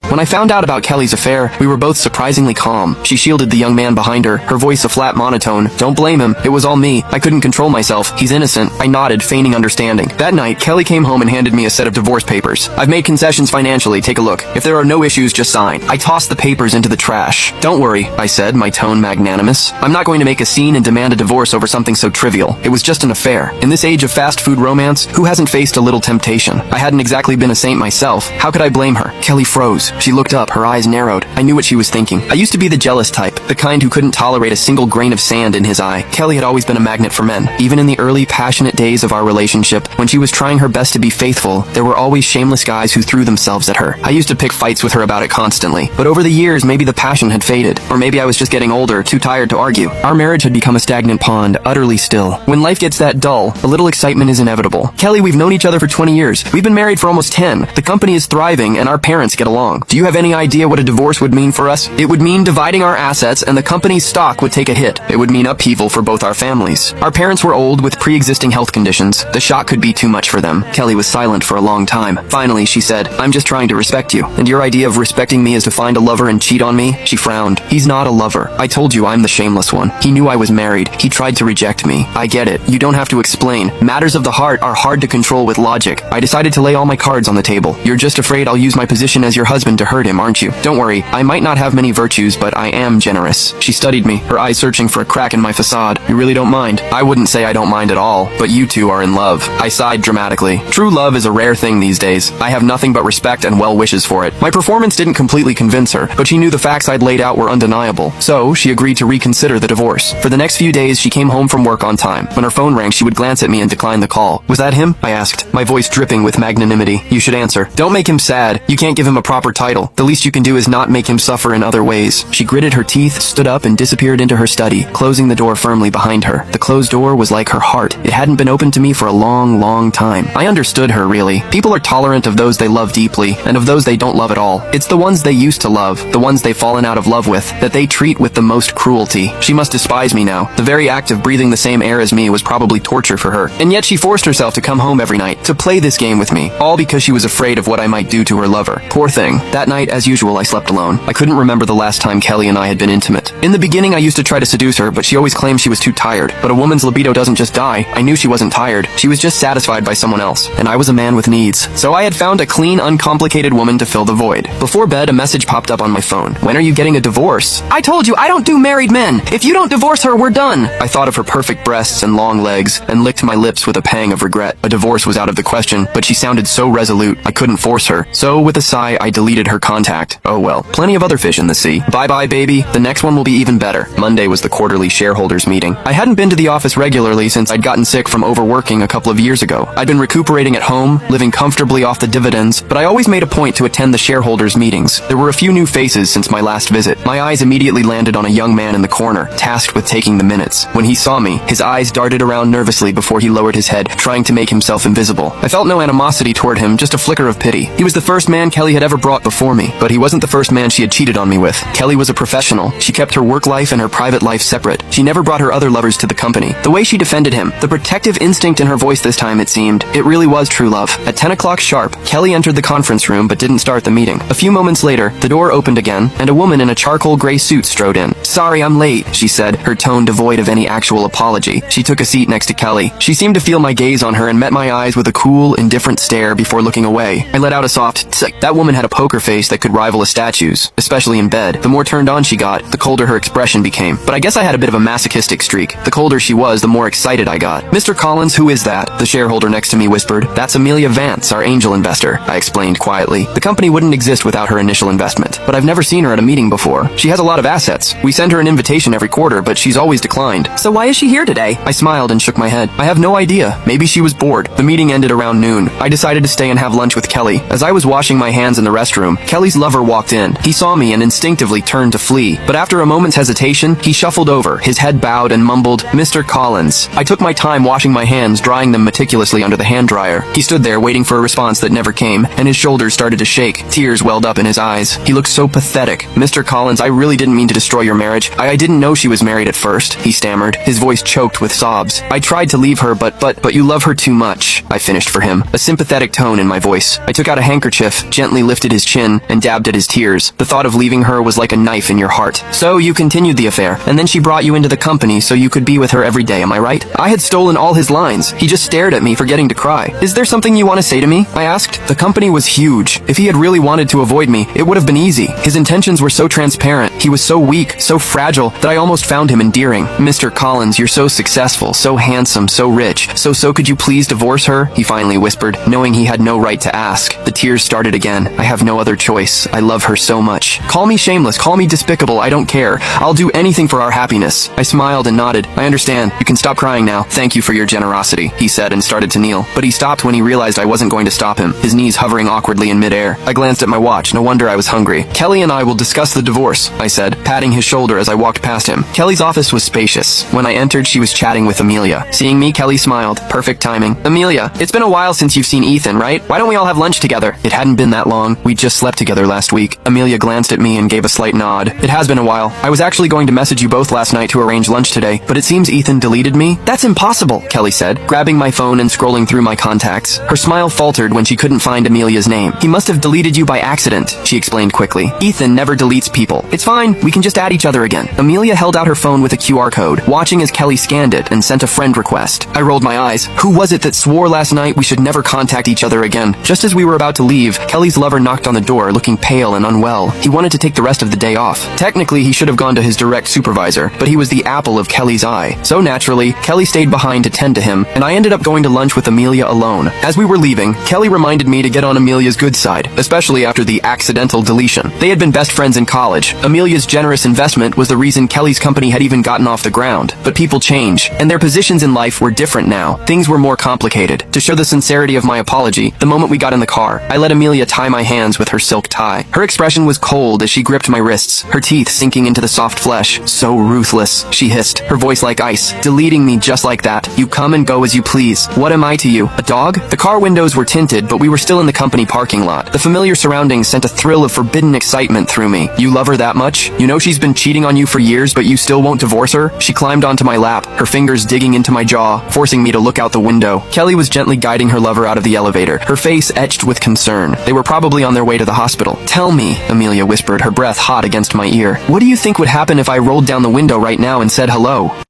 When I found out about Kelly's affair, we were both surprisingly calm. She shielded the young man behind her voice a flat monotone. Don't blame him. It was all me. I couldn't control myself. He's innocent. I nodded, feigning understanding. That night, Kelly came home and handed me a set of divorce papers. I've made concessions financially. Take a look. If there are no issues, just sign. I tossed the papers into the trash. Don't worry, I said, my tone magnanimous. I'm not going to make a scene and demand a divorce over something so trivial. It was just an affair. In this age of fast food romance, who hasn't faced a little temptation? I hadn't exactly been a saint myself. How could I blame her? Kelly froze. She looked up, her eyes narrowed. I knew what she was thinking. I used to be the jealous type, the kind who couldn't tolerate a single grain of sand in his eye. Kelly had always been a magnet for men. Even in the early, passionate days of our relationship, when she was trying her best to be faithful, there were always shameless guys who threw themselves at her. I used to pick fights with her about it constantly. But over the years, maybe the passion had faded. Or maybe I was just getting older, too tired to argue. Our marriage had become a stagnant pond, utterly still. When life gets that dull, a little excitement is inevitable. Kelly, we've known each other for 20 years. We've been married for almost 10. The company is thriving, and our parents get along. Do you have any idea what a divorce would mean for us? It would mean dividing our assets, and the company's stock would take a hit. It would mean upheaval for both our families. Our parents were old with pre-existing health conditions. The shock could be too much for them. Kelly was silent for a long time. Finally, she said, I'm just trying to respect you. And your idea of respecting me is to find a lover and cheat on me? She frowned. He's not a lover. I told you I'm the shameless one. He knew I was married. He tried to reject me. I get it. You don't have to explain. Matters of the heart are hard to control with logic. I decided to lay all my cards on the table. You're just afraid I'll use my position as your husband to hurt him, aren't you? Don't worry. I might not have many virtues, but I am generous. She studied me, her eyes searching for a crack in my facade. You really don't mind? I wouldn't say I don't mind at all, but you two are in love. I sighed dramatically. True love is a rare thing these days. I have nothing but respect and well wishes for it. My performance didn't completely convince her, but she knew the facts I'd laid out were undeniable. So, she agreed to reconsider the divorce. For the next few days, she came home from work on time. When her phone rang, she would glance at me and decline the call. Was that him? I asked, my voice dripping with magnanimity. You should answer. Don't make him sad. You can't give him a proper title. The least you can do is not make him suffer in other ways. She gritted her teeth, stood up, and disappeared into her study, closing the door firmly behind her. The closed door was like her heart. It hadn't been opened to me for a long, long time. I understood her, really. People are tolerant of those they love deeply, and of those they don't love at all. It's the ones they used to love, the ones they've fallen out of love with, that they treat with the most cruelty. She must despise me now. The very act of breathing the same air as me was probably torture for her. And yet she forced herself to come home every night, to play this game with me, all because she was afraid of what I might do to her lover. Poor thing. That night, as usual, I slept alone. I couldn't remember the last time Kelly and I had been intimate. In the beginning, I used to try to seduce her, but she always claimed she was too tired. But a woman's libido doesn't just die. I knew she wasn't tired. She was just satisfied by someone else. And I was a man with needs. So I had found a clean, uncomplicated woman to fill the void. Before bed, a message popped up on my phone. When are you getting a divorce? I told you, I don't do married men. If you don't divorce her, we're done. I thought of her perfect breasts and long legs, and licked my lips with a pang of regret. A divorce was out of the question, but she sounded so resolute, I couldn't force her. So, with a sigh, I deleted her contact. Oh well, plenty of other fish in the sea. Bye-bye, baby. The next one will be even better. Monday was the quarterly shareholders meeting. I hadn't been to the office regularly since I'd gotten sick from overworking a couple of years ago. I'd been recuperating at home, living comfortably off the dividends, but I always made a point to attend the shareholders meetings. There were a few new faces since my last visit. My eyes immediately landed on a young man in the corner, tasked with taking the minutes. When he saw me, his eyes darted around nervously before he lowered his head, trying to make himself invisible. I felt no animosity toward him, just a flicker of pity. He was the first man Kelly had ever brought before me, but he wasn't the first man she had cheated on me with. Kelly was a professional. She kept her work life and her private life separate. She never brought her other lovers to the company. The way she defended him, the protective instinct in her voice this time, it seemed. It really was true love. At 10 o'clock sharp, Kelly entered the conference room but didn't start the meeting. A few moments later, the door opened again, and a woman in a charcoal gray suit strode in. Sorry, I'm late, she said, her tone devoid of any actual apology. She took a seat next to Kelly. She seemed to feel my gaze on her and met my eyes with a cool, indifferent stare before looking away. I let out a soft tsk. That woman had a poker face that could rival a statue's, especially in bed. The more turned on she got, the colder her expression became. But I guess I had a bit of a masochistic streak. The colder she was, the more excited I got. Mr. Collins, who is that? The shareholder next to me whispered. That's Amelia Vance, our angel investor, I explained quietly. The company wouldn't exist without her initial investment, but I've never seen her at a meeting before. She has a lot of assets. We send her an invitation every quarter, but she's always declined. So why is she here today? I smiled and shook my head. I have no idea. Maybe she was bored. The meeting ended around noon. I decided to stay and have lunch with Kelly. As I was washing my hands in the restroom, Kelly's lover walked in. He saw me and instinctively turned to flee, but after a moment's hesitation, he shuffled over, his head bowed, and mumbled, Mr. Collins. I took my time washing my hands, drying them meticulously under the hand dryer. He stood there waiting for a response that never came, and his shoulders started to shake. Tears welled up in his eyes. He looked so pathetic. Mr. Collins, I really didn't mean to destroy your marriage. I didn't know she was married at first, he stammered, his voice choked with sobs. I tried to leave her, but you love her too much, I finished for him, a sympathetic tone in my voice. I took out a handkerchief, gently lifted his chin, and dabbed at his tears. The thought of leaving her was like a knife in your heart. So you continued the affair, and then she brought you into the company so you could be with her every day, am I right? I had stolen all his lines. He just stared at me, forgetting to cry. Is there something you want to say to me? I asked. The company was huge. If he had really wanted to avoid me, it would have been easy. His intentions were so transparent. He was so weak, so fragile, that I almost found him endearing. Mr. Collins, you're so successful, so handsome, so rich. So could you please divorce her? He finally whispered, knowing he had no right to ask. The tears started again. I have no other choice. I love her so much. Call me shameless, call me despicable, I don't care. I'll do anything for our happiness. I smiled and nodded. I understand. You can stop crying now. Thank you for your generosity, he said and started to kneel. But he stopped when he realized I wasn't going to stop him, his knees hovering awkwardly in midair. I glanced at my watch. No wonder I was hungry. Kelly and I will discuss the divorce, I said, patting his shoulder as I walked past him. Kelly's office was spacious. When I entered, she was chatting with Amelia. Seeing me, Kelly smiled. Perfect timing. Amelia, it's been a while since you've seen Ethan, right? Why don't we all have lunch together? It hadn't been that long. We just slept together last week. Amelia glanced at me and gave a slight nod. It has been a while. I was actually going to message you both last night to arrange lunch today, but it seems Ethan deleted me. That's impossible, Kelly said, grabbing my phone and scrolling through my contacts. Her smile faltered when she couldn't find Amelia's name. He must have deleted you by accident, she explained quickly. Ethan never deletes people. It's fine, we can just add each other again. Amelia held out her phone with a QR code, watching as Kelly scanned it and sent a friend request. I rolled my eyes. Who was it that swore last night we should never contact each other again? Just as we were about to leave, Kelly's lover knocked on the door, looking pale and unwell. He wanted to take the rest of the day off. Technically, he should have gone to his direct supervisor, but he was the apple of Kelly's eye. So naturally, Kelly stayed behind to tend to him, and I ended up going to lunch with Amelia alone. As we were leaving, Kelly reminded me to get on Amelia's good side, especially after the accidental deletion. They had been best friends in college. Amelia's generous investment was the reason Kelly's company had even gotten off the ground. But people change, and their positions in life were different now. Things were more complicated. To show the sincerity of my apology, the moment we got in the car, I let Amelia tie my hands with her silk tie. Her expression was cold as she gripped my wrists, her teeth sinking into the soft flesh. So ruthless, she hissed, her voice like ice, deleting me just like that. You come and go as you please. What am I to you, a dog? The car windows were tinted, but we were still in the company parking lot. The familiar surroundings sent a thrill of forbidden excitement through me. You love her that much? You know she's been cheating on you for years, but you still won't divorce her? She climbed onto my lap, her fingers digging into my jaw, forcing me to look out the window. Kelly was gently guiding her lover out of the elevator, her face etched with concern. They were probably on their way to the hospital. Tell me, Amelia whispered, her breath hot against my ear. What do you think would happen if I rolled down the window right now and said hello?